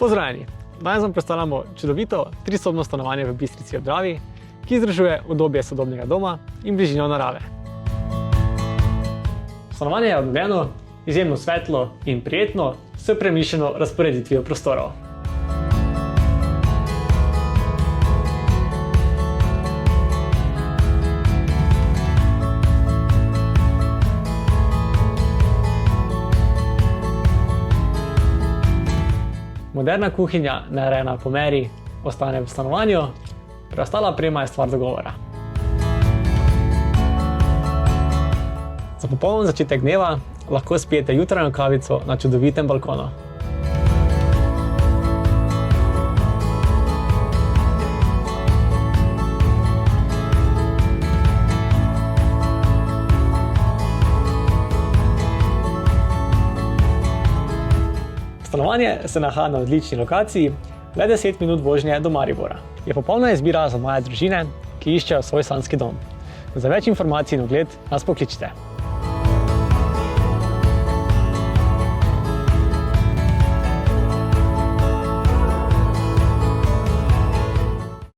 Pozdravljeni! Danes vam predstavljamo čudovito trisobno stanovanje v Bistrici ob Dravi, ki združuje udobje sodobnega doma in bližino narave. Stanovanje je obnovljeno, izjemno svetlo in prijetno, s premišljeno razporeditvijo prostorov. Moderna kuhinja, narejena po meri, ostane v stanovanju, preostala oprema je stvar dogovora. Za popoln začetek dneva lahko spijete jutranjo kavico na čudovitem balkonu. Stanovanje se nahaja na odlični lokaciji, le 10 minut vožnje do Maribora. Je popolna izbira za mlade družine, ki iščejo svoj sanjski dom. Za več informacij in ogled nas pokličite.